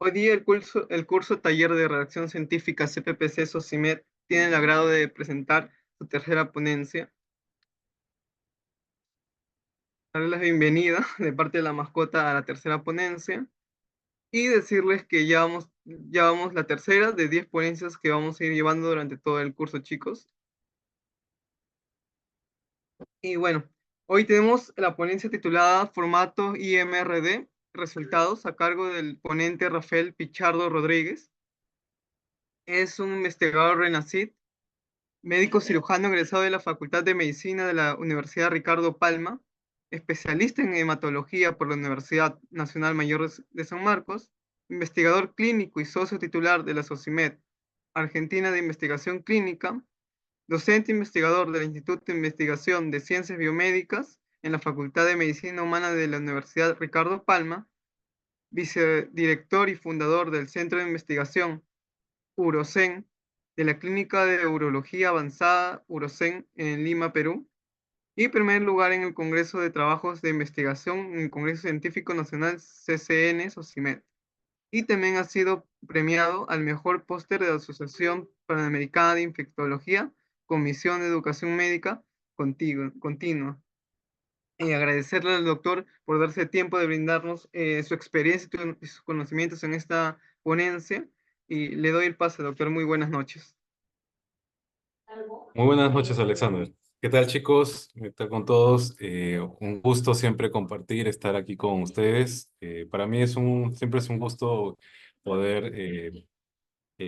Hoy día el curso Taller de Redacción Científica CPPC SOCIMED tiene el agrado de presentar su tercera ponencia. Darles la bienvenida de parte de la mascota a la tercera ponencia y decirles que ya vamos la tercera de 10 ponencias que vamos a ir llevando durante todo el curso, chicos. Y bueno, hoy tenemos la ponencia titulada Formato IMRD, resultados a cargo del ponente Rafael Pichardo Rodríguez. Es un investigador RENACID, médico cirujano egresado de la Facultad de Medicina de la Universidad Ricardo Palma, especialista en hematología por la Universidad Nacional Mayor de San Marcos, investigador clínico y socio titular de la SOCIMED Argentina de Investigación Clínica, docente investigador del Instituto de Investigación de Ciencias Biomédicas en la Facultad de Medicina Humana de la Universidad Ricardo Palma, vicedirector y fundador del Centro de Investigación UroCen de la Clínica de Urología Avanzada UroCen en Lima, Perú, y primer lugar en el Congreso de Trabajos de Investigación en el Congreso Científico Nacional CCN SOCIMED. Y también ha sido premiado al mejor póster de la Asociación Panamericana de Infectología, Comisión de Educación Médica Continua. Y agradecerle al doctor por darse tiempo de brindarnos su experiencia y sus conocimientos en esta ponencia. Y le doy el pase, doctor. Muy buenas noches. Muy buenas noches, Alexander. ¿Qué tal, chicos? ¿Qué tal con todos? Un gusto siempre compartir, estar aquí con ustedes. Para mí siempre es un gusto poder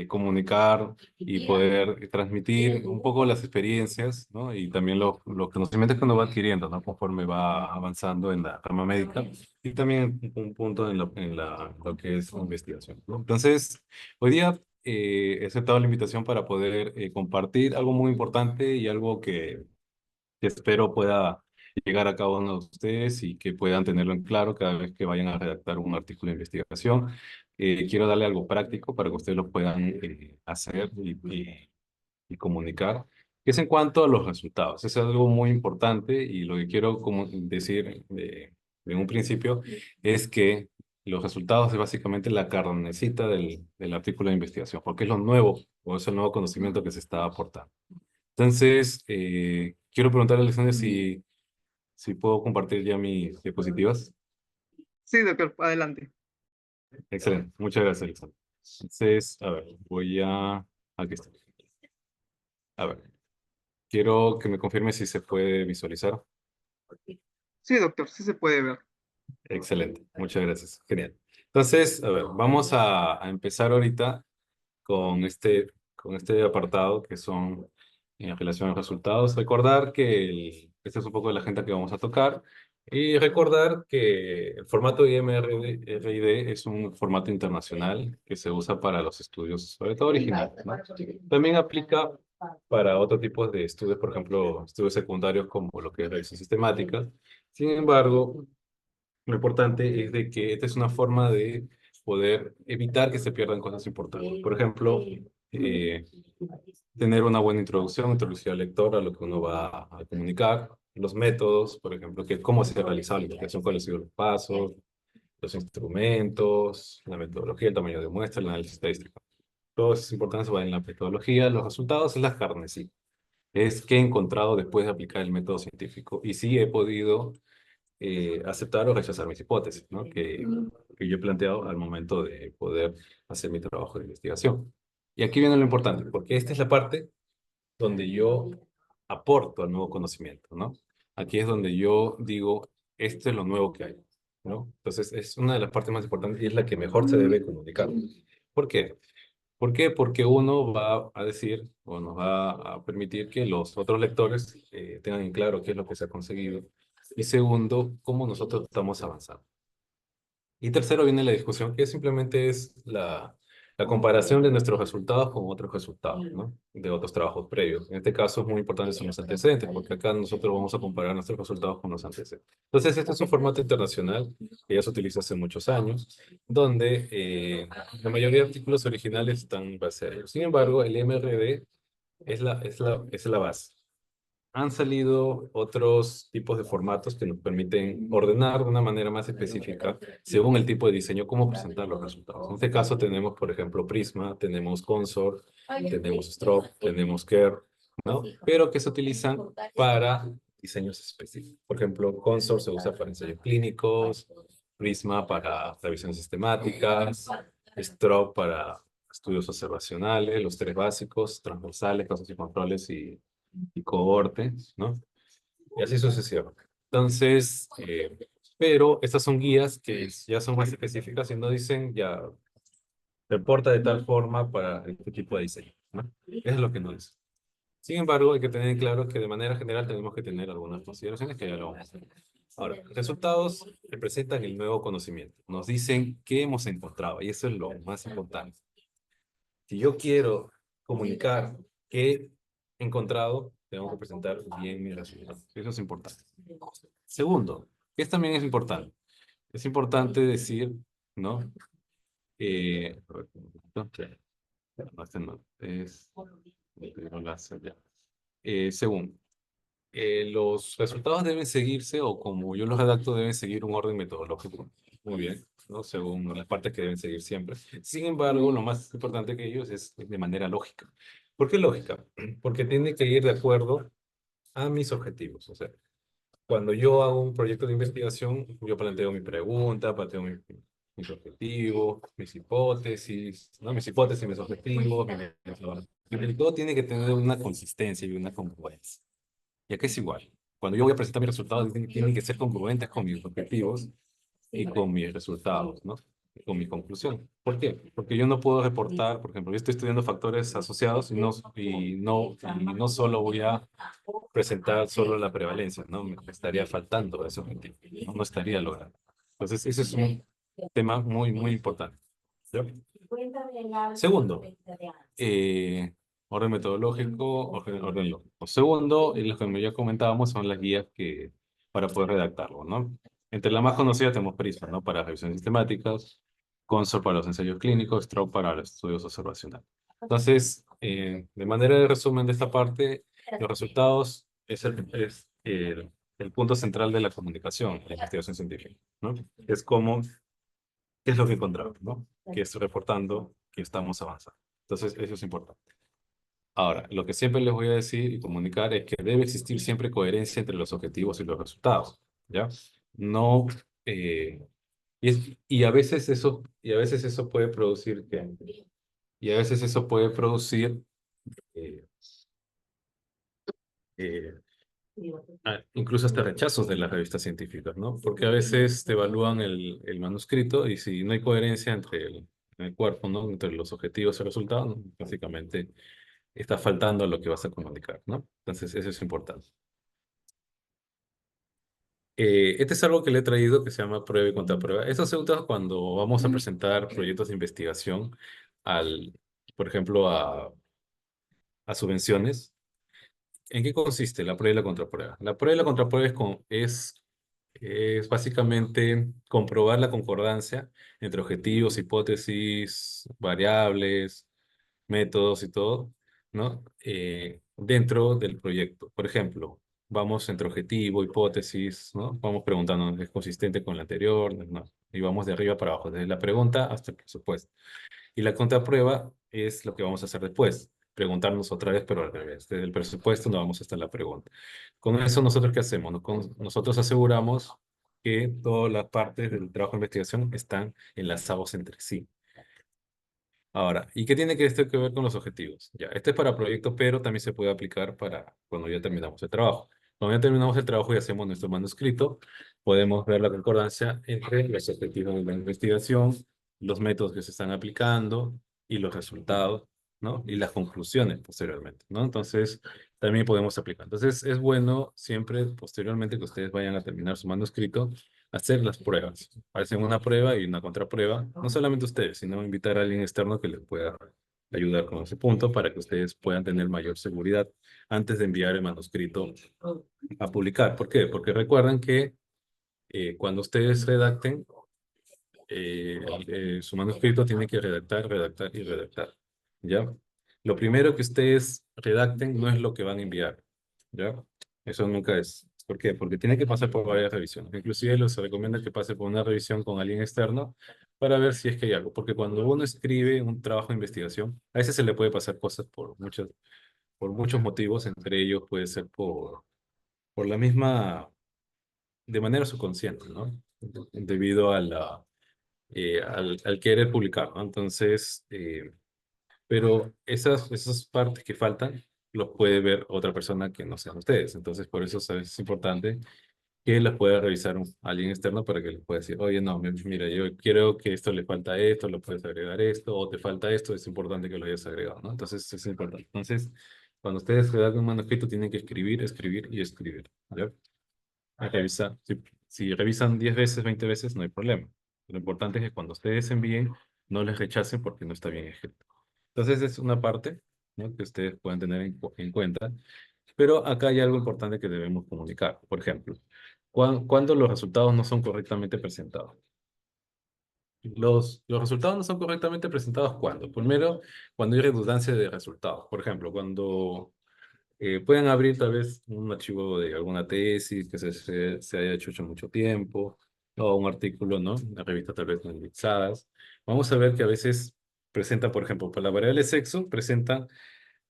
comunicar y poder transmitir un poco las experiencias, ¿no? Y también los conocimientos que uno va adquiriendo, ¿no? Conforme va avanzando en la rama médica y también un punto lo que es investigación, ¿no? Entonces, hoy día he aceptado la invitación para poder compartir algo muy importante y algo que espero pueda llegar a cada uno de ustedes y que puedan tenerlo en claro cada vez que vayan a redactar un artículo de investigación. Quiero darle algo práctico para que ustedes lo puedan hacer y comunicar, que es en cuanto a los resultados. Eso es algo muy importante y lo que quiero decir en un principio es que los resultados es básicamente la carnecita del artículo de investigación, porque es lo nuevo o es el nuevo conocimiento que se está aportando. Entonces, quiero preguntarle a Alexander si puedo compartir ya mis diapositivas. Sí, doctor, adelante. Excelente, muchas gracias, Alexander. Entonces, a ver, aquí está. A ver, quiero que me confirme si se puede visualizar. Sí, doctor, sí se puede ver. Excelente, muchas gracias. Genial. Entonces, a ver, vamos a empezar ahorita con este apartado que son en relación a los resultados. Recordar que este es un poco de la agenda que vamos a tocar y recordar que el formato IMRD es un formato internacional que se usa para los estudios, sobre todo originales, ¿no? También aplica para otro tipo de estudios, por ejemplo, estudios secundarios como lo que es revisión sistemática. Sin embargo, lo importante es de que esta es una forma de poder evitar que se pierdan cosas importantes. Por ejemplo, eh, tener una buena introducción al lector, a lo que uno va a comunicar, los métodos, por ejemplo, cómo se ha realizado la investigación, cuáles han sido los pasos, los instrumentos, la metodología, el tamaño de muestra, el análisis estadístico. Todo eso es importante, se va en la metodología, los resultados es la carne, sí. Es qué he encontrado después de aplicar el método científico. Y sí he podido aceptar o rechazar mis hipótesis, ¿no? Que yo he planteado al momento de poder hacer mi trabajo de investigación. Y aquí viene lo importante, porque esta es la parte donde yo aporto al nuevo conocimiento, ¿no? Aquí es donde yo digo, esto es lo nuevo que hay, ¿no? Entonces, es una de las partes más importantes y es la que mejor se debe comunicar. ¿Por qué? ¿Por qué? Porque uno va a decir o nos va a permitir que los otros lectores tengan en claro qué es lo que se ha conseguido. Y segundo, cómo nosotros estamos avanzando. Y tercero viene la discusión, que simplemente es la comparación de nuestros resultados con otros resultados, ¿no? De otros trabajos previos. En este caso es muy importante son los antecedentes, porque acá nosotros vamos a comparar nuestros resultados con los antecedentes. Entonces, este es un formato internacional que ya se utiliza hace muchos años, donde la mayoría de artículos originales están basados. Sin embargo, el MRD es la base. han salido otros tipos de formatos que nos permiten ordenar de una manera más específica, según el tipo de diseño, cómo presentar los resultados. En este caso tenemos, por ejemplo, Prisma, tenemos Consort, tenemos Stroke, tenemos Kerr, ¿no? Pero que se utilizan para diseños específicos. Por ejemplo, Consort se usa para ensayos clínicos, Prisma para revisiones sistemáticas, Stroke para estudios observacionales, los tres básicos, transversales, casos y controles y cohortes, ¿no? Y así sucesivamente. Entonces, pero estas son guías que ya son más específicas y no dicen ya reporta de tal forma para este tipo de diseño, ¿no? Eso es lo que no dice. Sin embargo, hay que tener claro que de manera general tenemos que tener algunas consideraciones que ya lo vamos a hacer. Ahora, resultados representan el nuevo conocimiento. Nos dicen qué hemos encontrado y eso es lo más importante. Si yo quiero comunicar qué he encontrado, tengo que presentar bien mis resultados. Eso es importante. Segundo, que también es importante. Es importante decir, ¿no? A ver, no, este no, es, no lo hace ya. Segundo, los resultados deben seguirse, o como yo los redacto, deben seguir un orden metodológico. Muy bien, ¿no? Según las partes que deben seguir siempre. Sin embargo, lo más importante que ellos es de manera lógica. ¿Por qué lógica? Porque tiene que ir de acuerdo a mis objetivos. O sea, cuando yo hago un proyecto de investigación, yo planteo mi pregunta, planteo mis objetivos, mis hipótesis, ¿no? Mis hipótesis, mis objetivos. Y todo tiene que tener una consistencia y una congruencia. Y aquí es igual. Cuando yo voy a presentar mis resultados, tienen que ser congruentes con mis objetivos y con mis resultados, ¿no? Y con mi conclusión. ¿Por qué? Porque yo no puedo reportar, por ejemplo, yo estoy estudiando factores asociados y no solo voy a presentar solo la prevalencia, ¿no? Me estaría faltando ese objetivo, ¿no? No estaría logrando. Entonces, ese es un tema muy, muy importante. ¿Ya? Segundo, eh, orden metodológico, orden lógico. Segundo, y lo que ya comentábamos son las guías para poder redactarlo, ¿no? Entre las más conocidas tenemos PRISMA, ¿no? Para revisiones sistemáticas, Consort para los ensayos clínicos, Stroke para los estudios observacionales. Entonces, de manera de resumen de esta parte, los resultados es el punto central de la comunicación, la investigación científica, ¿no? Es como, ¿qué es lo que encontramos, ¿no? Que es reportando que estamos avanzando. Entonces, eso es importante. Ahora, lo que siempre les voy a decir y comunicar es que debe existir siempre coherencia entre los objetivos y los resultados, ¿ya? No, y a veces eso puede producir y a veces eso puede producir eh, eh, incluso hasta rechazos de las revistas científicas, ¿no? Porque a veces te evalúan el manuscrito y si no hay coherencia entre el cuerpo, ¿no? Entre los objetivos y resultados, ¿no? Básicamente está faltando a lo que vas a comunicar, ¿no? Entonces, eso es importante. Este es algo que le he traído que se llama prueba y contraprueba. Esto se usa cuando vamos a presentar proyectos de investigación al, por ejemplo, a subvenciones. ¿En qué consiste la prueba y la contraprueba? La prueba y la contraprueba es básicamente comprobar la concordancia entre objetivos, hipótesis, variables, métodos y todo, ¿no? Dentro del proyecto. Por ejemplo, vamos entre objetivo, hipótesis, ¿no? Vamos preguntando, ¿es consistente con la anterior? ¿No? Y vamos de arriba para abajo, desde la pregunta hasta el presupuesto. Y la contraprueba es lo que vamos a hacer después. Preguntarnos otra vez, pero al revés. Desde el presupuesto nos vamos hasta la pregunta. Con eso, ¿nosotros qué hacemos? Nosotros aseguramos que todas las partes del trabajo de investigación están enlazados entre sí. Ahora, ¿y qué tiene que esto que ver con los objetivos? Ya, este es para proyectos, pero también se puede aplicar para cuando ya terminamos el trabajo. Cuando ya terminamos el trabajo y hacemos nuestro manuscrito, podemos ver la concordancia entre los objetivos de la investigación, los métodos que se están aplicando y los resultados, ¿no? Y las conclusiones posteriormente, ¿no? Entonces, también podemos aplicar. Entonces, es bueno siempre, posteriormente, que ustedes vayan a terminar su manuscrito, hacer las pruebas. Hacen una prueba y una contraprueba. No solamente ustedes, sino invitar a alguien externo que les pueda ayudar con ese punto para que ustedes puedan tener mayor seguridad antes de enviar el manuscrito a publicar. ¿Por qué? Porque recuerden que cuando ustedes redacten, su manuscrito tiene que redactar, redactar y redactar. ¿Ya? Lo primero que ustedes redacten no es lo que van a enviar. ¿Ya? Eso nunca es. ¿Por qué? Porque tiene que pasar por varias revisiones. Inclusive se recomienda que pase por una revisión con alguien externo para ver si es que hay algo. Porque cuando uno escribe un trabajo de investigación, a veces se le puede pasar cosas por muchos motivos. Entre ellos puede ser por la misma, de manera subconsciente, ¿no? Debido a al querer publicar, ¿no? Entonces, pero esas partes que faltan los puede ver otra persona que no sean ustedes. Entonces, por eso ¿sabes? Es importante que las pueda revisar alguien externo para que les pueda decir, oye, no, mira, yo quiero que esto le falta esto, le puedes agregar esto, o te falta esto, es importante que lo hayas agregado, ¿no? Entonces, es importante. Entonces, cuando ustedes redacten un manuscrito, tienen que escribir, escribir y escribir, ¿vale? Revisar. Si revisan 10 veces, 20 veces, no hay problema. Lo importante es que cuando ustedes envíen, no les rechacen porque no está bien escrito. Entonces, es una parte, ¿no? Que ustedes pueden tener en cuenta. Pero acá hay algo importante que debemos comunicar. Por ejemplo, cuando los resultados no son correctamente presentados. Los resultados no son correctamente presentados ¿cuándo? Primero, cuando hay redundancia de resultados. Por ejemplo, cuando pueden abrir tal vez un archivo de alguna tesis que se haya hecho hace mucho tiempo, o un artículo, ¿no? Una revista tal vez no indexadas. Vamos a ver que a veces presenta, por ejemplo, para la variable sexo,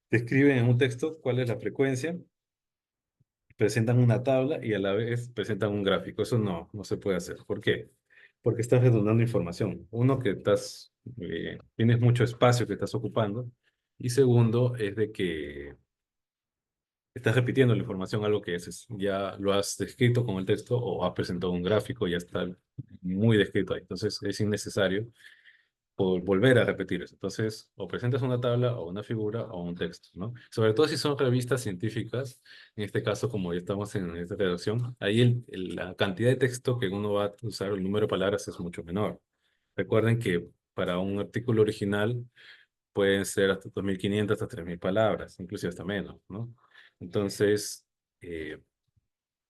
describen en un texto cuál es la frecuencia, presentan una tabla y a la vez presentan un gráfico. Eso no se puede hacer. ¿Por qué? Porque estás redundando información. Uno, que tienes mucho espacio que estás ocupando. Y segundo, es de que estás repitiendo la información, algo que ya lo has descrito con el texto o has presentado un gráfico, ya está muy descrito ahí. Entonces es innecesario por volver a repetir eso. Entonces, o presentas una tabla o una figura o un texto, ¿no? Sobre todo si son revistas científicas, en este caso, como ya estamos en esta redacción, ahí la cantidad de texto que uno va a usar, el número de palabras es mucho menor. Recuerden que para un artículo original pueden ser hasta 2.500 hasta 3.000 palabras, inclusive hasta menos, ¿no? Entonces, eh,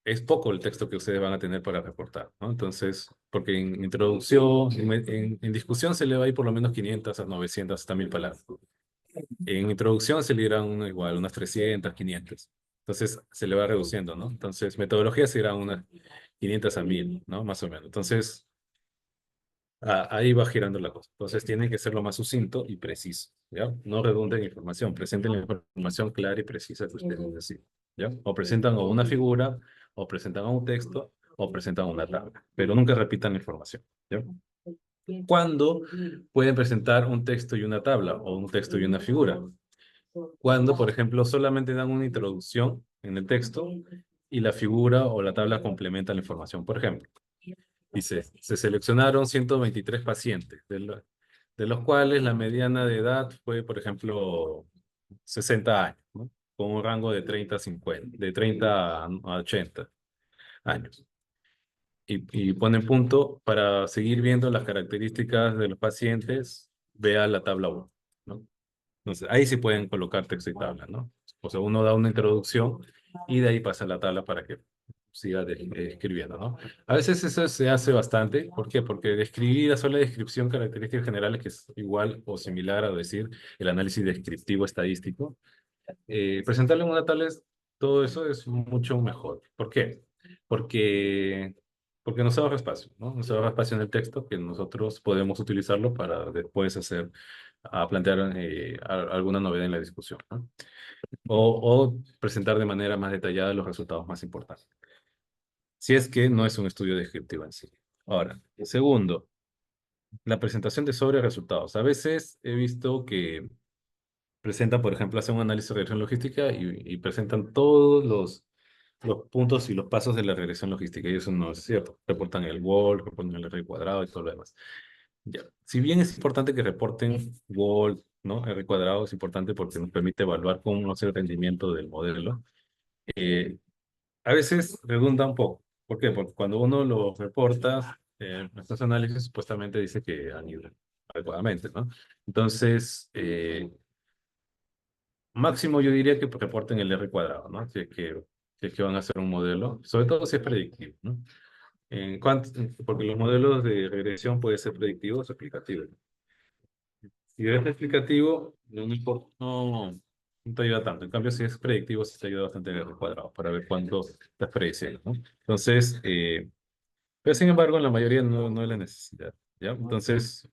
es poco el texto que ustedes van a tener para reportar, ¿no? Entonces, porque en introducción, en discusión se le va a ir por lo menos 500 a 900 hasta 1.000 palabras. En introducción se le irán igual, unas 300, 500. Entonces, se le va reduciendo, ¿no? Entonces, metodología se irá unas 500 a 1.000, ¿no? Más o menos. Entonces, ahí va girando la cosa. Entonces, tiene que ser lo más sucinto y preciso, ¿ya? No redunden información, presenten la información clara y precisa que ustedes deciden, ¿ya? O presentan o una figura, o presentan un texto, o presentan una tabla, pero nunca repitan la información, ¿ya? ¿Cuándo pueden presentar un texto y una tabla, o un texto y una figura? Cuando, por ejemplo, solamente dan una introducción en el texto y la figura o la tabla complementa la información. Por ejemplo, dice, se seleccionaron 123 pacientes, de los cuales la mediana de edad fue, por ejemplo, 60 años, ¿no? Con un rango de 30 a 50, de 30 a 80 años. Y ponen punto para seguir viendo las características de los pacientes, vea la tabla 1, ¿no? Entonces, ahí sí pueden colocar texto y tabla, ¿no? O sea, uno da una introducción y de ahí pasa la tabla para que siga escribiendo, ¿no? A veces eso se hace bastante. ¿Por qué? Porque describir la sola descripción, características generales, que es igual o similar a decir el análisis descriptivo estadístico, presentarlo en una tabla, todo eso es mucho mejor. ¿Por qué? Porque, porque nos ahorra espacio, ¿no? Nos ahorra espacio en el texto que nosotros podemos utilizarlo para después plantear alguna novedad en la discusión, ¿no? O presentar de manera más detallada los resultados más importantes. Si es que no es un estudio descriptivo en sí. Ahora, segundo, la presentación de sobre resultados. A veces he visto que presentan, por ejemplo, hacen un análisis de regresión logística y presentan todos los puntos y los pasos de la regresión logística, y eso no es cierto. Reportan el WOL, reportan el R cuadrado y todo lo demás. Ya. Si bien es importante que reporten WOL, ¿no? R cuadrado es importante porque nos permite evaluar cómo es el rendimiento del modelo. eh, a veces redunda un poco. ¿Por qué? Porque cuando uno lo reporta, nuestros análisis supuestamente dice que han ido adecuadamente, ¿no? Entonces, máximo yo diría que reporten el R cuadrado, ¿no? Si es que van a hacer un modelo, sobre todo si es predictivo, ¿no? Porque los modelos de regresión pueden ser predictivos o explicativos. Si es explicativo, no importa, no. no te ayuda tanto. En cambio, si es predictivo, sí te ayuda bastante el R cuadrado para ver cuánto estás prediciendo, ¿no? Entonces, pero sin embargo, en la mayoría no es la necesidad, ¿ya? Entonces,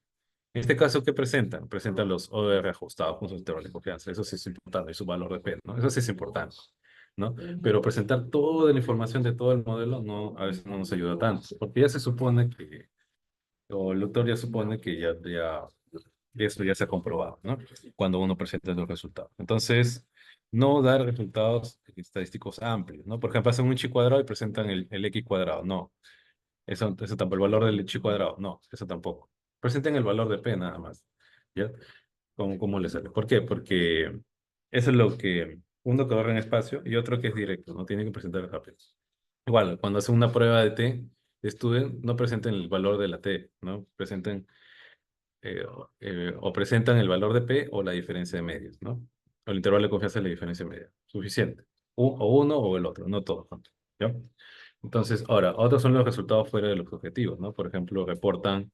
en este caso, ¿qué presentan? Presentan los OR ajustados con su intervalo de confianza. Eso sí es importante, y su valor de P, ¿no? Eso sí es importante, ¿no? Pero presentar toda la información de todo el modelo no, a veces no nos ayuda tanto, porque ya se supone que, o el autor ya supone que esto ya se ha comprobado, ¿no? Cuando uno presenta los resultados. Entonces, no dar resultados estadísticos amplios, ¿no? Por ejemplo, hacen un chi cuadrado y presentan el x cuadrado. No, eso tampoco, el valor del chi cuadrado. No, eso tampoco. Presenten el valor de p nada más. ¿Ya? ¿Cómo le sale? ¿Por qué? Porque eso es lo que uno que ahorra en espacio y otro que es directo, no tiene que presentar rápido. Igual, cuando hacen una prueba de t, estudien, no presenten el valor de la t, ¿no? Presenten o presentan el valor de P o la diferencia de medios, ¿no? O el intervalo de confianza es la diferencia de medios. Suficiente. O uno o el otro, no todo junto, ¿ya? Entonces, ahora, otros son los resultados fuera de los objetivos, ¿no? Por ejemplo, reportan,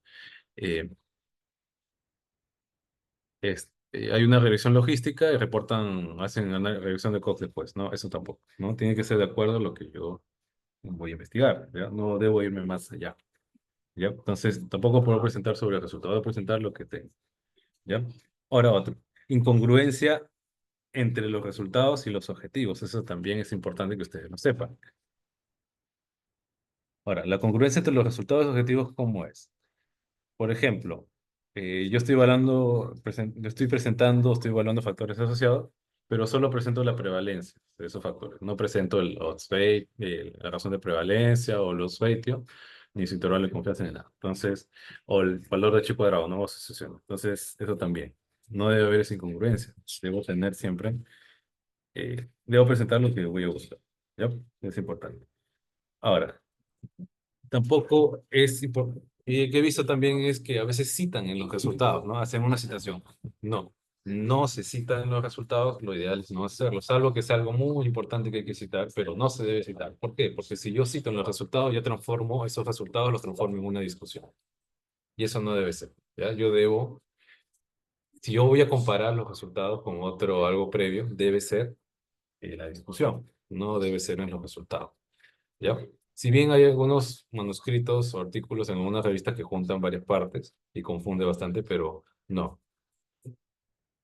eh, hay una revisión logística y reportan, hacen una revisión de cost después, ¿no? Eso tampoco, ¿no? Tiene que ser de acuerdo a lo que yo voy a investigar, ¿ya? No debo irme más allá, ¿ya? Entonces, tampoco puedo presentar sobre el resultado, debo presentar lo que tengo, ¿ya? Ahora otro. Incongruencia entre los resultados y los objetivos. Eso también es importante que ustedes lo sepan. Ahora, la congruencia entre los resultados y los objetivos, ¿cómo es? Por ejemplo, yo estoy evaluando, yo estoy presentando, estoy evaluando factores asociados, pero solo presento la prevalencia de esos factores. No presento el odds rate, la razón de prevalencia o los ratio, ni su intervalo de confianza ni nada. Entonces, o el valor de chi cuadrado, no asociación. Entonces, eso también. No debe haber esa incongruencia. Debo tener siempre debo presentar lo que voy a buscar. ¿Ya? Es importante. Ahora, tampoco es importante. Y que he visto también es que a veces citan en los resultados, ¿no? Hacen una citación. No, no se citan en los resultados, lo ideal es no hacerlo, salvo que sea algo muy importante que hay que citar, pero no se debe citar. ¿Por qué? Porque si yo cito en los resultados, yo transformo esos resultados, los transformo en una discusión. Y eso no debe ser, ¿ya? Yo debo, si yo voy a comparar los resultados con otro, algo previo, debe ser la discusión, no debe ser en los resultados, ¿ya? Si bien hay algunos manuscritos o artículos en algunas revistas que juntan varias partes y confunde bastante, pero no,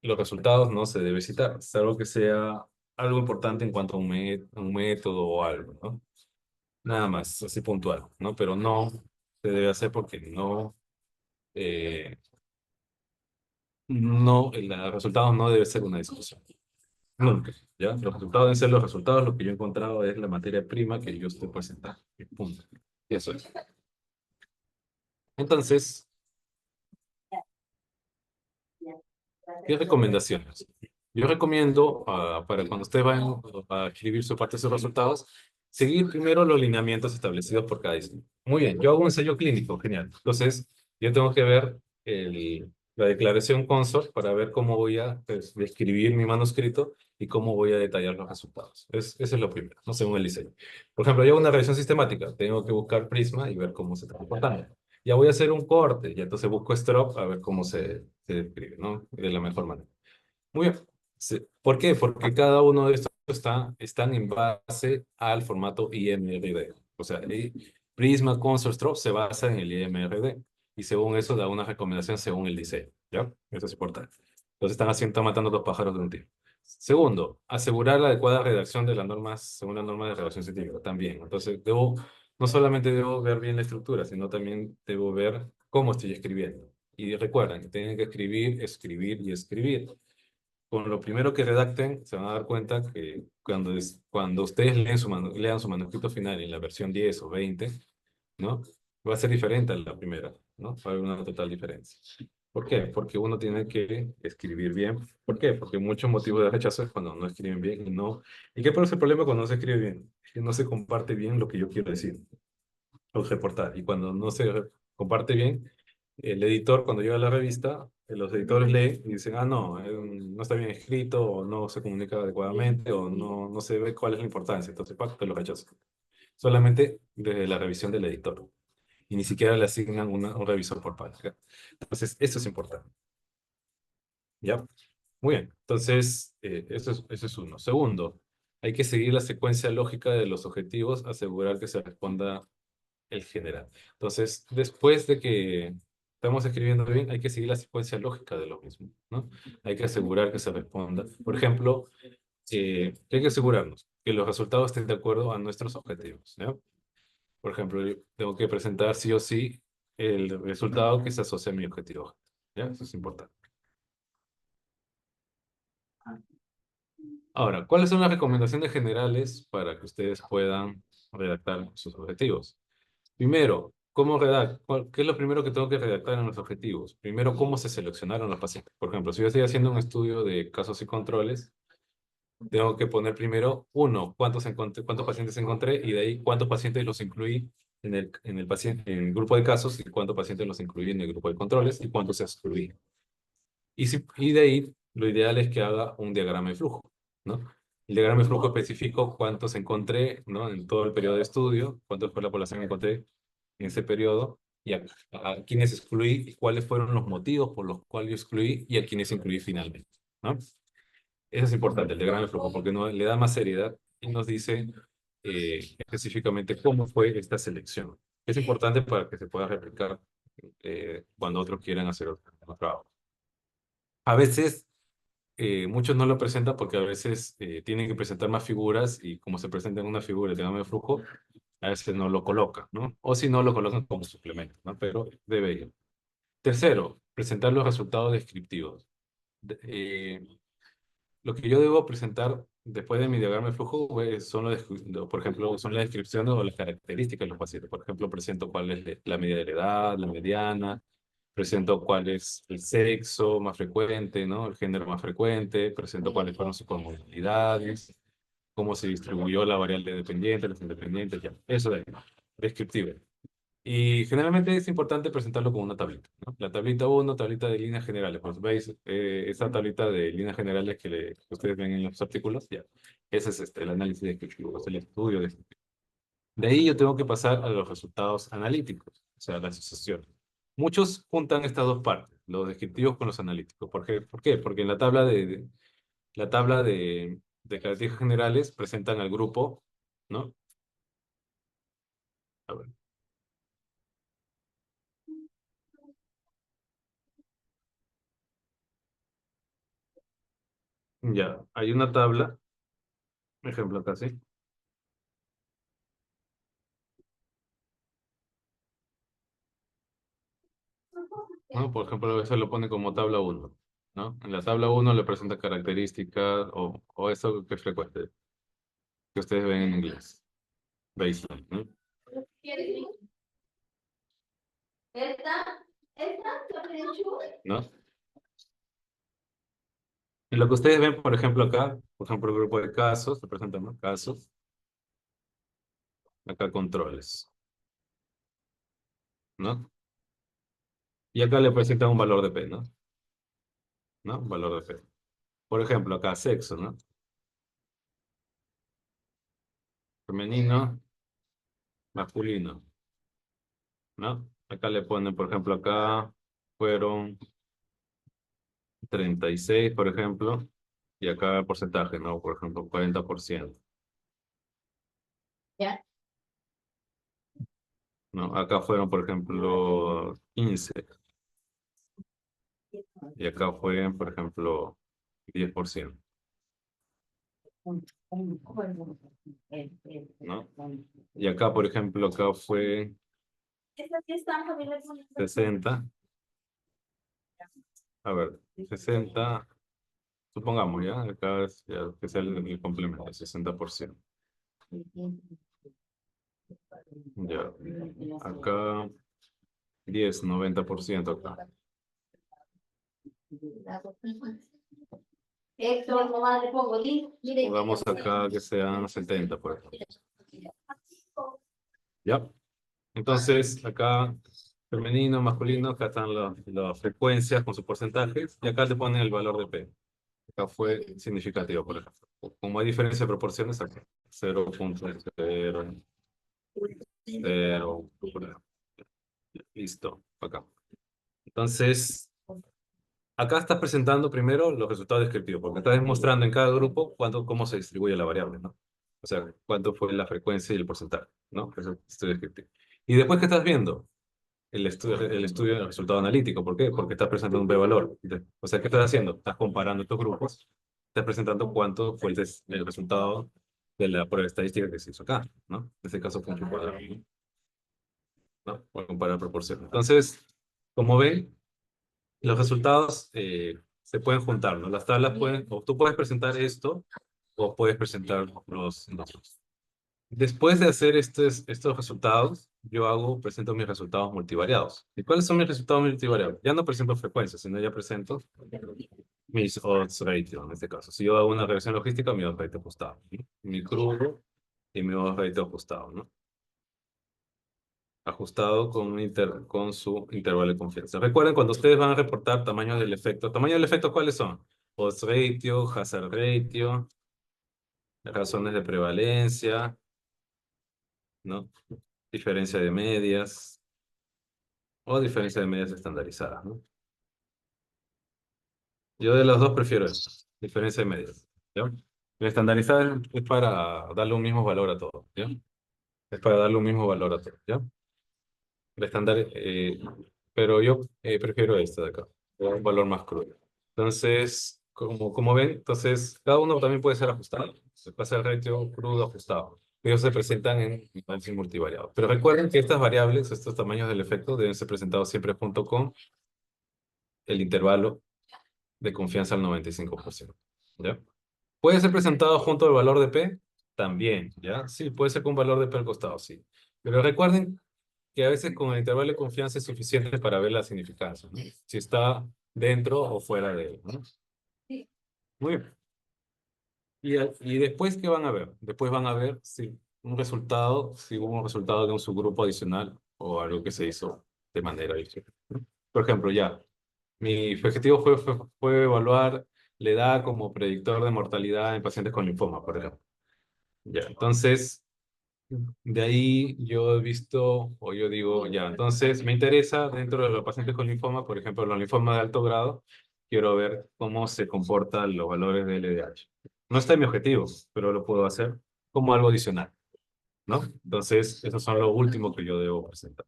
los resultados no se debe citar, salvo que sea algo importante en cuanto a un método o algo, ¿no? Nada más, así puntual, ¿no? Pero no se debe hacer porque eh, no, el resultado no debe ser una discusión. Nunca, ¿ya? Los resultados deben ser los resultados, lo que yo he encontrado es la materia prima que yo estoy presentando. Y punto. Y eso es. Entonces, ¿qué recomendaciones? Yo recomiendo, para cuando ustedes vayan a escribir su parte de sus resultados, seguir primero los lineamientos establecidos por cada diseño. Muy bien, yo hago un ensayo clínico, genial. Entonces, yo tengo que ver la declaración consort para ver cómo voy a pues, describir mi manuscrito y cómo voy a detallar los resultados. Eso es lo primero, no según el diseño. Por ejemplo, yo hago una revisión sistemática, tengo que buscar Prisma y ver cómo se está comportando. Ya voy a hacer un corte, y entonces busco Strop a ver cómo se describe, ¿no? De la mejor manera. Muy bien. ¿Por qué? Porque cada uno de estos están en base al formato IMRD. O sea, Prisma Consort Strop se basa en el IMRD y según eso da una recomendación según el diseño. ¿Ya? Eso es importante. Entonces están matando dos pájaros de un tiro. Segundo, asegurar la adecuada redacción de las normas según la norma de redacción científica también. Entonces, no solamente debo ver bien la estructura, sino también debo ver cómo estoy escribiendo. Y recuerden que tienen que escribir, escribir y escribir. Con lo primero que redacten, se van a dar cuenta que cuando ustedes lean su manuscrito final en la versión 10 o 20, ¿no? Va a ser diferente a la primera, ¿no? Va a haber una total diferencia. ¿Por qué? Porque uno tiene que escribir bien. ¿Por qué? Porque muchos motivos de rechazo es cuando no escriben bien y no. ¿Y qué es el problema cuando no se escribe bien? Es que no se comparte bien lo que yo quiero decir o reportar. Y cuando no se comparte bien, el editor, cuando llega a la revista, los editores leen y dicen, ah, no, no está bien escrito, o no se comunica adecuadamente, o no se ve cuál es la importancia. Entonces, ¡pac!, te lo rechazan. Solamente desde la revisión del editor. Y ni siquiera le asignan un revisor por página. Entonces, eso es importante. ¿Ya? Muy bien, entonces eso es uno. Segundo, hay que seguir la secuencia lógica de los objetivos, asegurar que se responda el general. Entonces, después de que estamos escribiendo bien, hay que seguir la secuencia lógica de lo mismo, ¿no? Hay que asegurar que se responda. Por ejemplo, hay que asegurarnos que los resultados estén de acuerdo a nuestros objetivos, ¿no? Por ejemplo, yo tengo que presentar sí o sí el resultado que se asocia a mi objetivo, ¿ya? Eso es importante. Ahora, ¿cuáles son las recomendaciones generales para que ustedes puedan redactar sus objetivos? Primero, ¿cómo ¿qué es lo primero que tengo que redactar en los objetivos? Primero, ¿cómo se seleccionaron los pacientes? Por ejemplo, si yo estoy haciendo un estudio de casos y controles, tengo que poner primero, uno, cuántos pacientes encontré y de ahí cuántos pacientes los incluí en el grupo de casos y cuántos pacientes los incluí en el grupo de controles y cuántos excluí. Y de ahí, lo ideal es que haga un diagrama de flujo, ¿no? El diagrama de flujo especificó cuántos encontré, ¿no? En todo el periodo de estudio, cuántos fue la población que encontré en ese periodo, y a quiénes excluí, y cuáles fueron los motivos por los cuales yo excluí, y a quiénes incluí finalmente, ¿no? Eso es importante, el diagrama de flujo, porque le da más seriedad y nos dice específicamente cómo fue esta selección. Es importante para que se pueda replicar cuando otros quieran hacer otro trabajo. A veces muchos no lo presentan porque a veces tienen que presentar más figuras y como se presenta en una figura de diagrama de flujo, a veces no lo colocan, ¿no? O si no, lo colocan como suplemento, ¿no? Pero debe ir. Tercero, presentar los resultados descriptivos. De- eh, lo que yo debo presentar después de mi diagrama de flujo son por ejemplo, son las descripciones o las características de los pacientes. Por ejemplo, presento cuál es la medida de la edad, la mediana, presento cuál es el sexo más frecuente, ¿no? El género más frecuente, presento cuáles fueron sus comorbilidades, cómo se distribuyó la variable dependiente, las independientes, ya. Eso de ahí, descriptivo. Y generalmente es importante presentarlo con una tablita, ¿no? La tablita uno, tablita de líneas generales. Pues veis, esta tablita de líneas generales que ustedes ven en los artículos, ya. Ese es el análisis descriptivo, es el estudio descriptivo. De ahí yo tengo que pasar a los resultados analíticos, o sea, la asociación. Muchos juntan estas dos partes, los descriptivos con los analíticos. ¿Por qué? Porque en la tabla de características generales presentan al grupo, ¿no? A ver, ya, hay una tabla, ejemplo acá, ¿sí? ¿No? Por ejemplo, a veces lo pone como tabla uno, ¿no? En la tabla uno le presenta características o eso que es frecuente, que ustedes ven en inglés, baseline, ¿no? ¿No? Y lo que ustedes ven, por ejemplo, acá, por ejemplo, el grupo de casos, se presentan, ¿no? Casos, acá controles, ¿no? Y acá le presentan un valor de P, ¿no? ¿No? Un valor de P. Por ejemplo, acá sexo, ¿no? Femenino, masculino, ¿no? Acá le ponen, por ejemplo, acá fueron 36 por ejemplo, y acá el porcentaje, ¿no? Por ejemplo, 40%, ¿no? Acá fueron, por ejemplo, 15 y acá fue, por ejemplo, 10%, ¿no? Y acá, por ejemplo, acá fue 60, a ver, 60, supongamos, ¿ya? Acá es, ya, que sea el complemento, 60%. Ya, acá 10, 90% acá. Pongamos acá que sean 70, por ejemplo. ¿Ya? Entonces, acá femenino, masculino, acá están las frecuencias con sus porcentajes y acá te ponen el valor de P. Acá fue significativo, por ejemplo. Como hay diferencia de proporciones, acá 0.0, 0, listo, acá. Entonces, Acá estás presentando primero los resultados descriptivos, porque estás demostrando en cada grupo cómo se distribuye la variable, ¿no? O sea, cuánto fue la frecuencia y el porcentaje, ¿no? Eso es estudio descriptivo. Y después, ¿qué estás viendo? El estudio del resultado analítico. ¿Por qué? Porque estás presentando un p-valor. O sea, ¿qué estás haciendo? Estás comparando estos grupos, estás presentando cuánto fue el resultado de la prueba estadística que se hizo acá, ¿no? En este caso fue un cuadrado, ¿no? Voy comparar proporciones. Entonces, como ven, los resultados se pueden juntar, ¿no? Las tablas pueden, o tú puedes presentar esto, o puedes presentar los otros. Después de hacer estos resultados, presento mis resultados multivariados. ¿Y cuáles son mis resultados multivariados? Ya no presento frecuencias, sino ya presento mis odds ratio, en este caso. Si yo hago una regresión logística, mi odds ratio ajustado, ¿no? Mi crudo y mi odds ratio ajustado, ¿no? Ajustado con su intervalo de confianza. Recuerden, cuando ustedes van a reportar tamaño del efecto, ¿cuáles son? Odds ratio, hazard ratio, razones de prevalencia, ¿no? Diferencia de medias o diferencia de medias estandarizadas, ¿no? Yo de los dos prefiero eso, diferencia de medias, ¿ya? La estandarizada es para darle un mismo valor a todo, ¿ya? Es para darle un mismo valor a todo, ¿ya? La estándar, pero yo prefiero esta de acá, un valor más crudo. Entonces, como ven, entonces cada uno también puede ser ajustado. Se pasa el ratio crudo ajustado. Ellos se presentan en análisis multivariado. Pero recuerden que estas variables, estos tamaños del efecto, deben ser presentados siempre junto con el intervalo de confianza al 95%. ¿Ya? ¿Puede ser presentado junto al valor de P? También, ¿ya? Sí, puede ser con un valor de P al costado, sí. Pero recuerden que a veces con el intervalo de confianza es suficiente para ver la significancia, ¿no? Si está dentro o fuera de él, ¿no? Muy bien. Y después, ¿qué van a ver? Después van a ver si hubo un resultado de un subgrupo adicional o algo que se hizo de manera diferente, ¿no? Por ejemplo, ya, mi objetivo fue evaluar la edad como predictor de mortalidad en pacientes con linfoma, por ejemplo. Ya, entonces, de ahí yo he visto, o yo digo, ya, entonces me interesa dentro de los pacientes con linfoma, por ejemplo, los linfomas de alto grado, quiero ver cómo se comportan los valores de LDH. No está en mi objetivo, pero lo puedo hacer como algo adicional, ¿no? Entonces, esos son los últimos que yo debo presentar.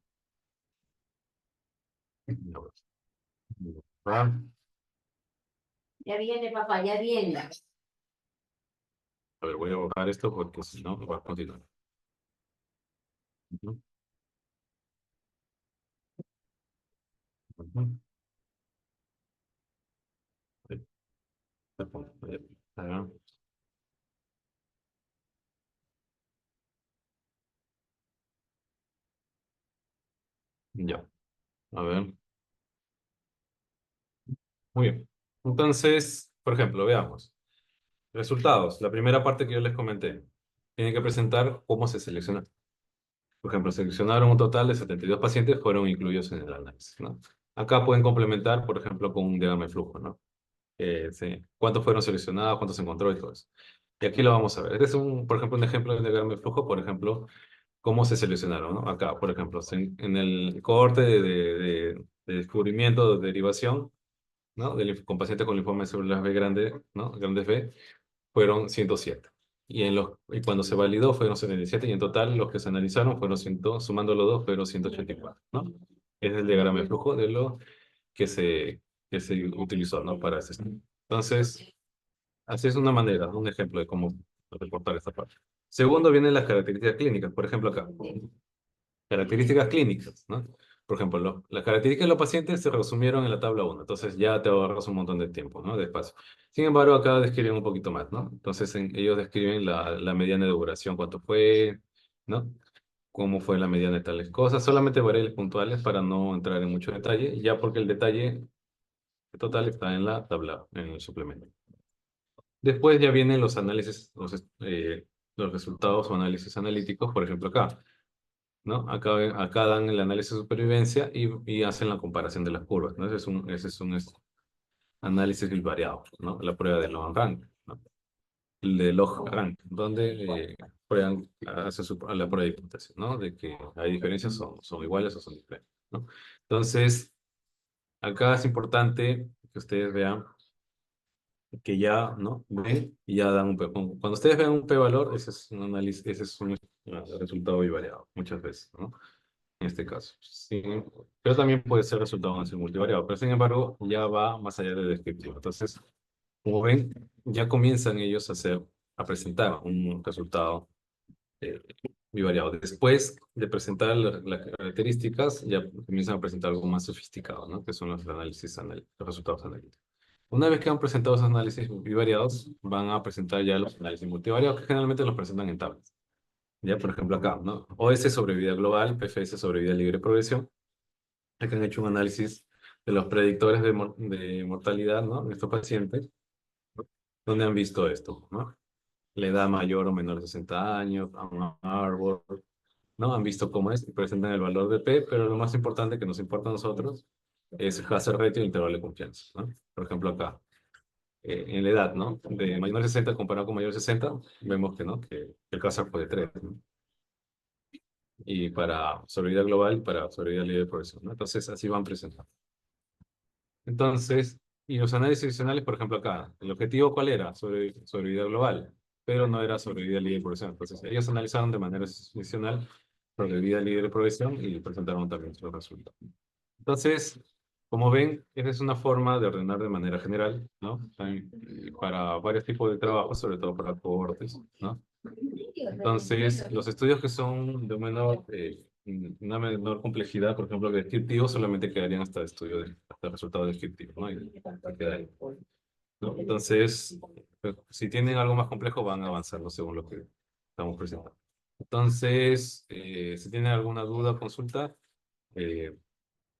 Ah, Ya viene, papá, ya viene. a ver, voy a borrar esto porque si no, va a continuar. Ujú, ujú. Ahí, ahí, ahí, ya, a ver. Muy bien. Entonces, por ejemplo, veamos. Resultados. La primera parte que yo les comenté. Tienen que presentar cómo se selecciona. Por ejemplo, seleccionaron un total de 72 pacientes, fueron incluidos en el análisis, ¿no? Acá pueden complementar, por ejemplo, con un diagrama de flujo, ¿no? Sí, cuántos fueron seleccionados, cuántos se encontró y todo eso. Y aquí lo vamos a ver. Este es por ejemplo, un ejemplo de diagrama de flujo, por ejemplo, cómo se seleccionaron, ¿no? Acá, por ejemplo, en el cohorte de descubrimiento de derivación, ¿no? Con pacientes con linfoma de células B grande, ¿no? Grandes B, fueron 107. Y cuando se validó fueron 77 y en total los que se analizaron fueron 100, sumando los dos fueron 184, ¿no? Es el diagrama de flujo de lo que se utilizó, ¿no? Para ese estudio. Entonces, así es una manera, un ejemplo de cómo reportar esta parte. Segundo, vienen las características clínicas. Por ejemplo, acá. Características clínicas, ¿no? Por ejemplo, las características de los pacientes se resumieron en la tabla 1, entonces ya te ahorras un montón de tiempo, ¿no? De espacio. Sin embargo, acá describen un poquito más, ¿no? Entonces, ellos describen la mediana de duración, cuánto fue, ¿no? Cómo fue la mediana de tales cosas, solamente variables puntuales para no entrar en mucho detalle, ya porque el detalle total está en la tabla, en el suplemento. Después ya vienen los análisis, los resultados o análisis analíticos, por ejemplo, acá. ¿No? Acá dan el análisis de supervivencia y hacen la comparación de las curvas, ¿no? Ese es un análisis variado, ¿no? La prueba de log rank, ¿no? El de log rank, donde hacen la prueba de hipótesis, ¿no? De que hay diferencias, son iguales o son diferentes, ¿no? Entonces, acá es importante que ustedes vean que ya, ¿no? Ven y ya dan un P. Cuando ustedes vean un p-valor, ese es un análisis, ese es un resultado bivariado, muchas veces, ¿no? En este caso. Sí, pero también puede ser resultado de un análisis multivariado, pero sin embargo ya va más allá de descriptivo. Entonces, como ven, ya comienzan ellos a hacer, a presentar un resultado eh, bivariado. Después de presentar las características, ya comienzan a presentar algo más sofisticado, ¿no? Que son los análisis, los resultados analíticos. Una vez que han presentado esos análisis bivariados, van a presentar ya los análisis multivariados, que generalmente los presentan en tablas. Ya, por ejemplo, acá, ¿no? OS sobre vida global, PFS sobre vida libre de progresión. Acá han hecho un análisis de los predictores de mortalidad, ¿no? De estos pacientes, donde han visto esto, ¿no? La edad mayor o menor de 60 años, a un árbol, ¿no? Han visto cómo es y presentan el valor de P, pero lo más importante que nos importa a nosotros es el hazard ratio y el intervalo de confianza, ¿no? Por ejemplo, acá, en la edad, ¿no? De mayor de 60 comparado con mayor de 60, vemos que, ¿no? Que el hazard fue de 3, ¿no? Y para sobrevida global, para sobrevida libre de progresión, ¿no? Entonces, así van presentando. Entonces, y los análisis adicionales, por ejemplo, acá, ¿el objetivo cuál era? Sobrevida global, pero no era sobrevida libre de progresión. Entonces, ellos analizaron de manera adicional sobrevida libre de progresión y presentaron también sus resultados. Entonces, como ven, esa es una forma de ordenar de manera general, ¿no? También para varios tipos de trabajos, sobre todo para cohortes, ¿no? Entonces, los estudios que son de una menor complejidad, por ejemplo, descriptivos, solamente quedarían hasta resultado descriptivo, ¿no? Y queda ahí, ¿no? Entonces, pues, si tienen algo más complejo, van avanzando según lo que estamos presentando. Entonces, si tienen alguna duda o consulta, eh,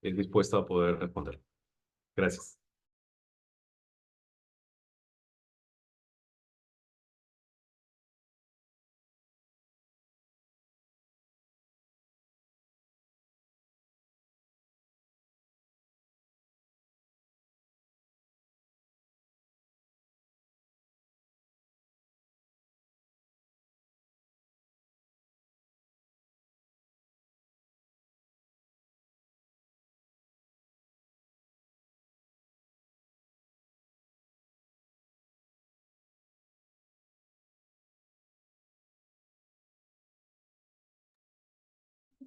es dispuesto a poder responder. Gracias.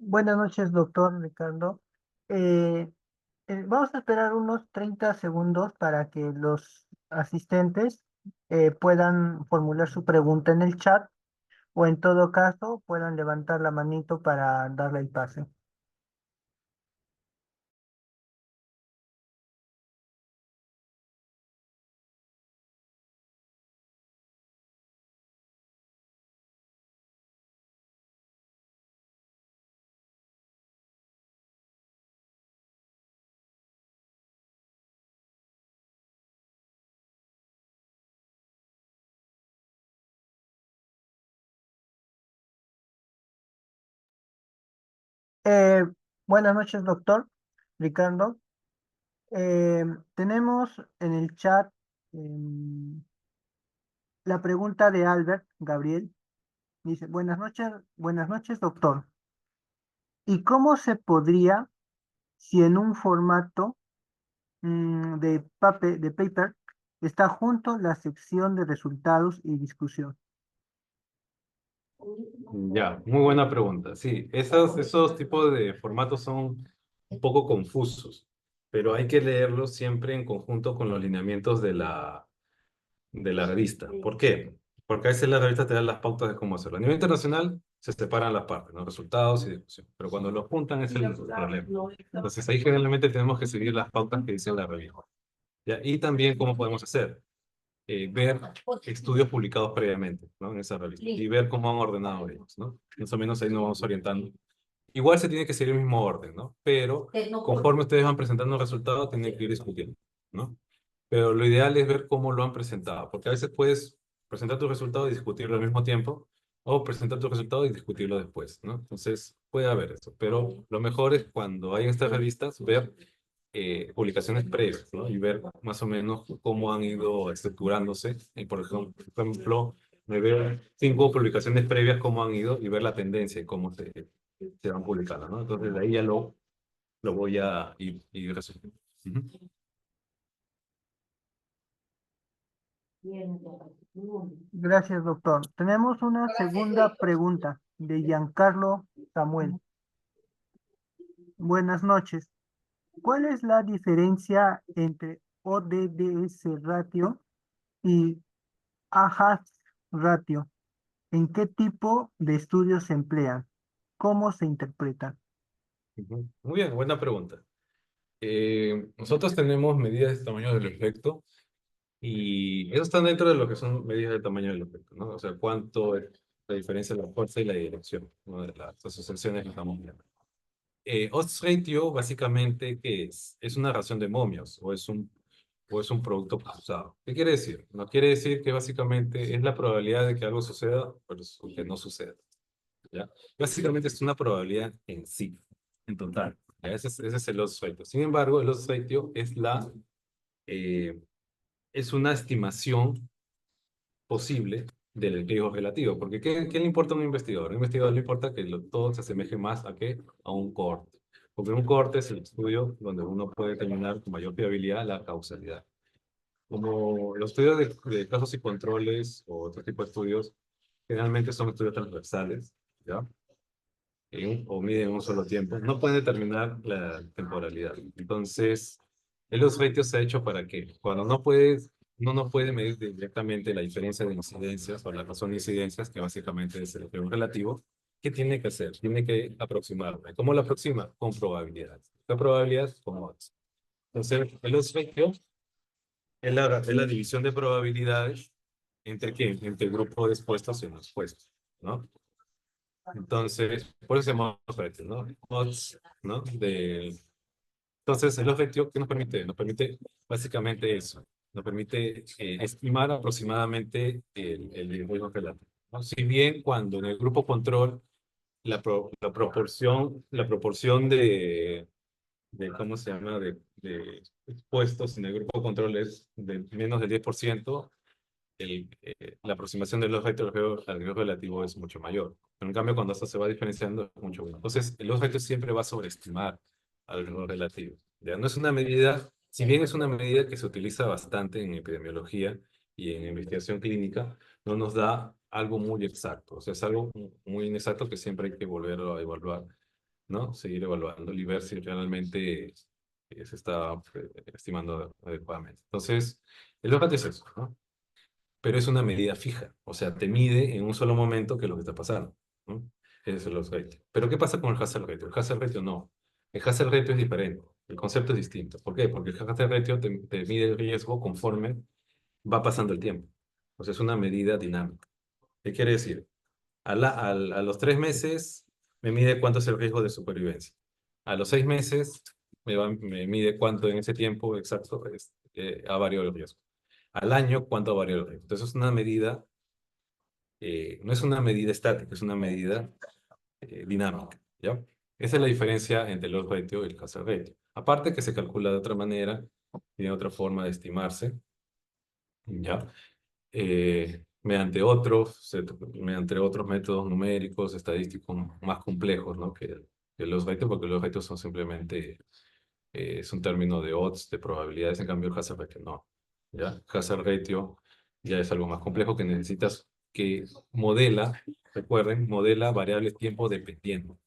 Buenas noches, doctor Ricardo. Eh, Vamos a esperar unos 30 segundos para que los asistentes puedan formular su pregunta en el chat o en todo caso puedan levantar la manito para darle el pase. Eh, Buenas noches, doctor Ricardo. Eh, Tenemos en el chat la pregunta de Albert Gabriel. Dice, buenas noches, doctor. ¿Y cómo se podría, si en un formato de paper está junto la sección de resultados y discusión? Ya, muy buena pregunta. Sí, esos tipos de formatos son un poco confusos, pero hay que leerlos siempre en conjunto con los lineamientos de la revista. ¿Por qué? Porque a veces la revista te da las pautas de cómo hacerlo. A nivel internacional se separan las partes, ¿no? Resultados y discusión. Pero cuando los juntan es el problema. Entonces ahí generalmente tenemos que seguir las pautas que dice la revista. ¿Ya? Y también cómo podemos hacer. Ver estudios publicados previamente, ¿no? En esa revista y ver cómo han ordenado ellos, ¿no? Más o menos ahí nos vamos orientando. Igual se tiene que seguir el mismo orden, ¿no? Pero conforme ustedes van presentando resultados, tienen que ir discutiendo, ¿no? Pero lo ideal es ver cómo lo han presentado, porque a veces puedes presentar tu resultado y discutirlo al mismo tiempo, o presentar tu resultado y discutirlo después, ¿no? Entonces, puede haber eso, pero lo mejor es cuando hay en estas revistas, ver publicaciones previas, ¿no? Y ver más o menos cómo han ido estructurándose. Y por ejemplo, me veo 5 publicaciones previas, cómo han ido, y ver la tendencia y cómo se van publicando, ¿no? Entonces, de ahí ya lo voy a ir resolviendo. Ujú. Viene, papá. Gracias, doctor. Tenemos una segunda pregunta de Giancarlo Samuel. Buenas noches. ¿Cuál es la diferencia entre ODDS ratio y AHAS ratio? ¿En qué tipo de estudios se emplean? ¿Cómo se interpretan? Ujú. Muy bien, buena pregunta. Nosotros tenemos medidas de tamaño del efecto y eso está dentro de lo que son medidas de tamaño del efecto, ¿no? O sea, cuánto es la diferencia de la fuerza y la dirección, ¿no? De las asociaciones que estamos viendo. Odds ratio, básicamente, ¿qué es? Es una ración de momios o es un producto cruzado. ¿Qué quiere decir? No quiere decir que básicamente es la probabilidad de que algo suceda versus que no suceda, ¿ya? Básicamente es una probabilidad en sí, en total. ¿Ya? Ese es el odds ratio. Sin embargo, el odds ratio eh, es una estimación posible del riesgo relativo. Porque ¿qué le importa a un investigador? A un investigador le importa que todo se asemeje más a ¿qué? A un corte. Porque un corte es el estudio donde uno puede determinar con mayor fiabilidad la causalidad. Como los estudios de casos y controles o otro tipo de estudios, generalmente son estudios transversales, ¿ya? O miden en un solo tiempo, no pueden determinar la temporalidad. Entonces, los ratios se ha hecho para que cuando uno no puede medir directamente la diferencia de incidencias o la razón de incidencias, que básicamente es el juego relativo, ¿qué tiene que hacer? Tiene que aproximarlo. ¿Cómo lo aproxima? Con probabilidades. ¿Qué probabilidades? Con odds. Entonces, el odds ratio es la división de probabilidades entre quién, entre el grupo de expuestos y no expuestos, ¿no? Entonces, por eso se llama objetivo, ¿no? Odds, ¿no? Entonces, el objetivo, ¿qué nos permite? Nos permite básicamente eso. Nos permite estimar aproximadamente el riesgo relativo, ¿no? Si bien cuando en el grupo control la proporción ¿cómo se llama? De expuestos en el grupo control es de menos del 10%, la aproximación de los retos al riesgo relativo es mucho mayor. Pero en cambio, cuando esto se va diferenciando, es mucho menor. Entonces, los retos siempre va a sobreestimar al riesgo relativo. Ya no es una medida, si bien es una medida que se utiliza bastante en epidemiología y en investigación clínica, no nos da algo muy exacto. O sea, es algo muy inexacto que siempre hay que volver a evaluar, ¿no? Seguir evaluando y ver si realmente se está estimando adecuadamente. Entonces, el ratio es eso, ¿no? Pero es una medida fija, o sea, te mide en un solo momento qué es lo que está pasando, ¿no? Eso es los ratios. Pero ¿qué pasa con el hazard ratio? El hazard ratio no. El hazard ratio es diferente, el concepto es distinto. ¿Por qué? Porque el hazard ratio te mide el riesgo conforme va pasando el tiempo. O sea, es una medida dinámica. ¿Qué quiere decir? A los 3 meses me mide cuánto es el riesgo de supervivencia. A los 6 meses me mide cuánto en ese tiempo exacto ha variado el riesgo. Al año, cuánto ha variado el riesgo. Entonces es una medida, no es una medida estática, es una medida dinámica, ¿ya? Esa es la diferencia entre el odds ratio y el hazard ratio. Aparte que se calcula de otra manera, tiene otra forma de estimarse, ¿ya? Mediante otros métodos numéricos, estadísticos más complejos, ¿no? Que los ratios, porque los ratios son simplemente, es un término de odds, de probabilidades, en cambio el hazard ratio no, ¿ya? Hazard ratio ya es algo más complejo que necesitas que recuerden, modela variables tiempo dependiendo,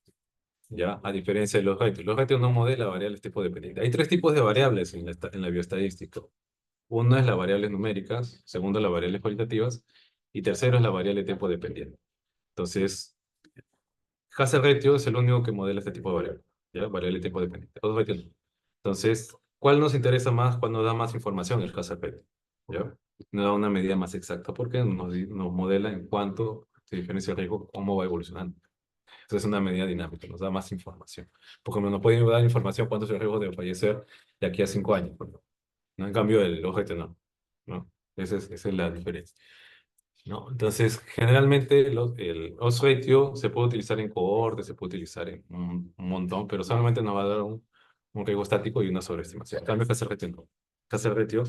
¿ya? A diferencia de los ratios. Los ratios no modela variables tiempo dependiente. Hay tres tipos de variables en la bioestadística. Uno es las variables numéricas, segundo las variables cualitativas y tercero es la variable tiempo dependiente. Entonces, hazard ratio es el único que modela este tipo de variable, ¿ya? Variable tiempo dependiente. Odds ratio no. Entonces, ¿cuál nos interesa más cuando da más información? El hazard ratio, ¿ya? Nos da una medida más exacta porque nos modela en cuánto se diferencia el riesgo, cómo va evolucionando. Entonces, es una medida dinámica, nos da más información. Porque nos puede dar información cuánto es el riesgo de fallecer de aquí a 5 años, por ejemplo, ¿no? En cambio, el ojete no, ¿no? Esa es la diferencia, ¿no? Entonces, generalmente el odds ratio se puede utilizar en cohortes, se puede utilizar en un montón, pero solamente nos va a dar un riesgo estático y una sobreestimación. En cambio, el hazard ratio no. Hazard ratio,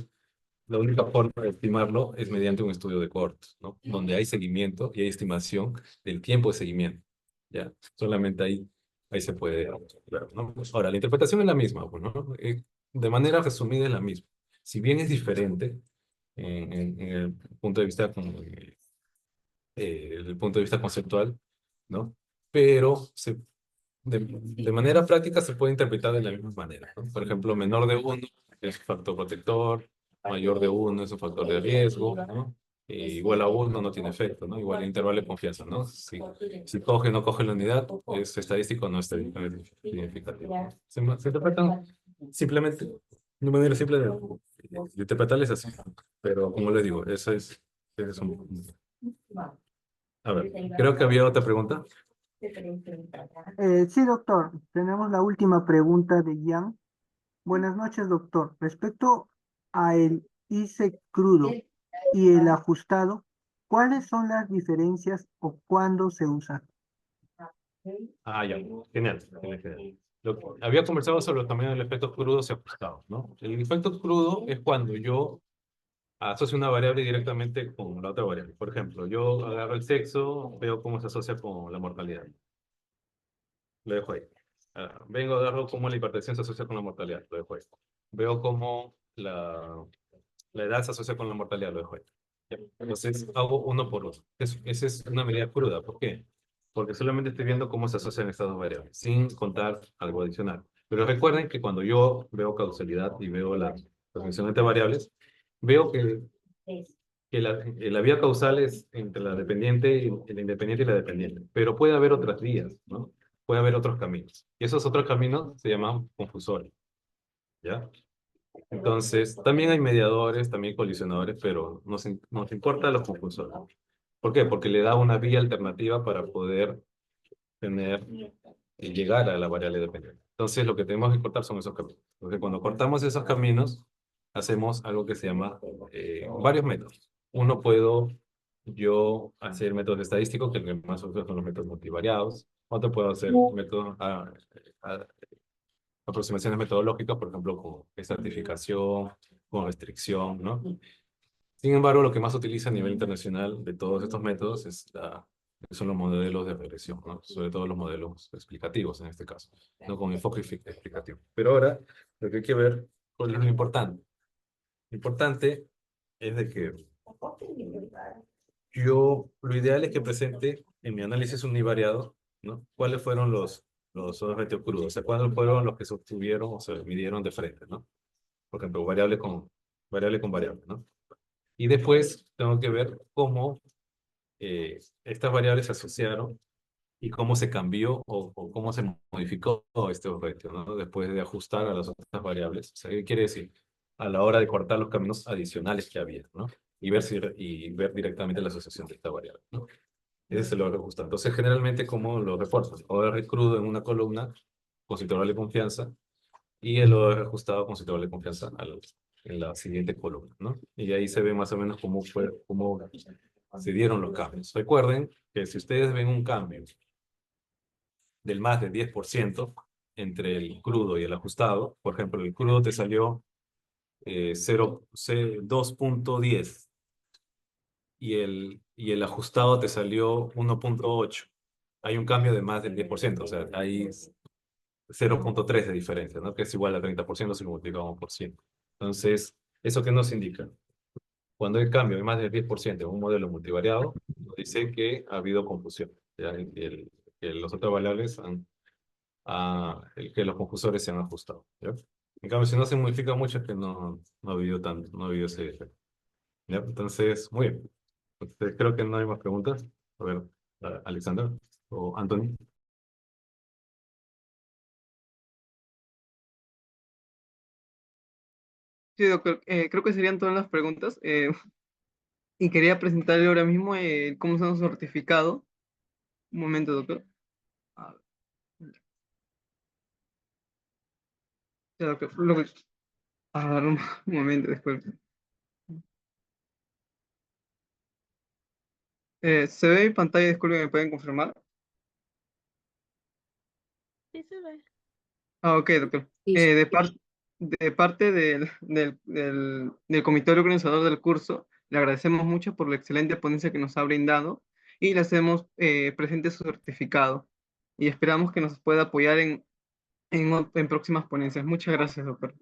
la única forma de estimarlo es mediante un estudio de cohortes, ¿no? Donde hay seguimiento y hay estimación del tiempo de seguimiento, ¿ya? Solamente ahí se puede, claro, ¿no? Ahora, la interpretación es la misma, pues, ¿no? De manera resumida es la misma. Si bien es diferente, en el punto de vista, el punto de vista conceptual, ¿no? Pero de manera práctica se puede interpretar de la misma manera, ¿no? Por ejemplo, menor de uno es un factor protector, mayor de uno es un factor de riesgo, ¿no? Igual a uno no tiene efecto, ¿no? Igual el intervalo de confianza, ¿no? Si coge o no coge la unidad, es estadístico o no es significativo. Se interpretan simplemente, de manera simple de interpretarles así. Pero como les digo, ese es un... A ver, creo que había otra pregunta. Sí, doctor, tenemos la última pregunta de Ian. Buenas noches, doctor. Respecto a el ICE crudo y el ajustado, ¿cuáles son las diferencias o cuándo se usan? Ah, ya. Genial. Genial, genial. Había conversado sobre también el efecto crudo y ajustado, ¿no? El efecto crudo es cuando yo asocio una variable directamente con la otra variable. Por ejemplo, yo agarro el sexo, veo cómo se asocia con la mortalidad. Lo dejo ahí. Vengo, agarro cómo la hipertensión se asocia con la mortalidad. Lo dejo ahí. Veo cómo la edad se asocia con la mortalidad. Lo dejo ahí. Ya. Entonces, hago uno por uno. Esa es una medida cruda. ¿Por qué? Porque solamente estoy viendo cómo se asocian estas dos variables, sin contar algo adicional. Pero recuerden que cuando yo veo causalidad y veo la asociación entre variables, veo que la vía causal es entre la dependiente, la independiente y la dependiente. Pero puede haber otras vías, ¿no? Puede haber otros caminos. Y esos otros caminos se llaman confusores, ¿ya? Entonces, también hay mediadores, también colisionadores, pero nos importa los confusores. ¿Por qué? Porque le da una vía alternativa para poder tener y llegar a la variable dependiente. Entonces, lo que tenemos que cortar son esos caminos. Entonces, cuando cortamos esos caminos, hacemos algo que se llama varios métodos. Uno puedo yo hacer métodos estadísticos, que el que más uso son los métodos multivariados. Otro puedo hacer métodos, aproximaciones metodológicas, por ejemplo, con estratificación, con restricción, ¿no? Sin embargo, lo que más se utiliza a nivel internacional de todos estos métodos son los modelos de regresión, ¿no? Sobre todo los modelos explicativos en este caso, no con enfoque explicativo. Pero ahora lo que hay que ver cuál es lo importante. Lo importante es de que lo ideal es que presente en mi análisis univariado, ¿no? ¿Cuáles fueron los objetivos crudos? O sea, ¿cuáles fueron los que se obtuvieron o se midieron de frente, ¿no? Por ejemplo, variable con variable, ¿no? Y después tengo que ver cómo estas variables se asociaron y cómo se cambió o cómo se modificó este objeto, ¿no? Después de ajustar a las otras variables. O sea, ¿qué quiere decir? A la hora de cortar los caminos adicionales que había, ¿no? Y ver directamente la asociación de esta variable, ¿no? Ese es el OR ajustado. Entonces, generalmente, ¿cómo lo refuerzas? OR crudo en una columna con su intervalo de confianza y el OR ajustado con su intervalo de confianza en la siguiente columna, ¿no? Y ahí se ve más o menos cómo se dieron los cambios. Recuerden que si ustedes ven un cambio del más de 10% entre el crudo y el ajustado, por ejemplo, el crudo te salió 2.10 y el ajustado te salió 1.8. Hay un cambio de más del 10%, o sea, hay 0.3 de diferencia, ¿no? Que es igual a 30% si lo multiplicamos por 100. Entonces, ¿eso qué nos indica? Cuando hay cambio de más del 10% en un modelo multivariado, nos dice que ha habido confusión. ¿Ya? Que los otros variables que los confusores se han ajustado. ¿Ya? En cambio, si no se modifica mucho, es que no ha habido ese efecto. ¿Ya? Entonces, muy bien. Entonces, creo que no hay más preguntas. A ver, Alexander o Anthony. Sí, doctor, creo que serían todas las preguntas. Y quería presentarle ahora mismo cómo se nos ha certificado. Un momento, doctor. A ver, ya, doctor, a ver, un momento, disculpe. ¿Se ve mi pantalla? Disculpe, ¿me pueden confirmar? Sí se ve. Ah, ok, doctor. Sí, De parte del comité organizador del curso, le agradecemos mucho por la excelente ponencia que nos ha brindado y le hacemos presente su certificado. Y esperamos que nos pueda apoyar en próximas ponencias. Muchas gracias, doctor.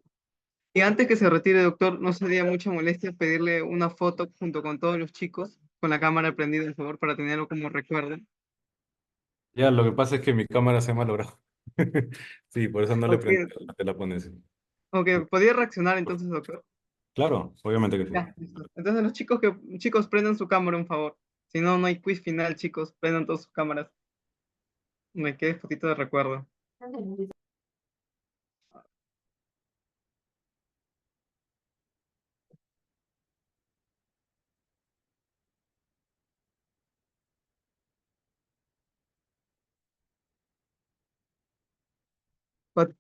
Y antes que se retire, doctor, ¿no sería mucha molestia pedirle una foto junto con todos los chicos con la cámara prendida, por favor, para tenerlo como recuerdo? Ya, lo que pasa es que mi cámara se ha malogrado. Sí, por eso no le Ok, prendí la ponencia. ok, ¿podría reaccionar entonces, doctor? Claro, obviamente que sí. Ya, listo. Entonces los chicos prendan su cámara, un favor. Si no, no hay quiz final, chicos. Prendan todas sus cámaras. Me quede fotito de recuerdo.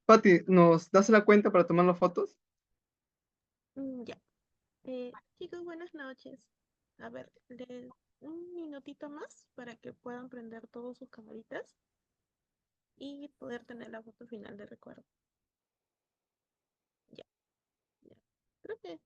Pati, ¿nos das la cuenta para tomar las fotos? Ya. Chicos, buenas noches. A ver, un minutito más para que puedan prender todas sus camaritas y poder tener la foto final de recuerdo. Ya, ya. Creo que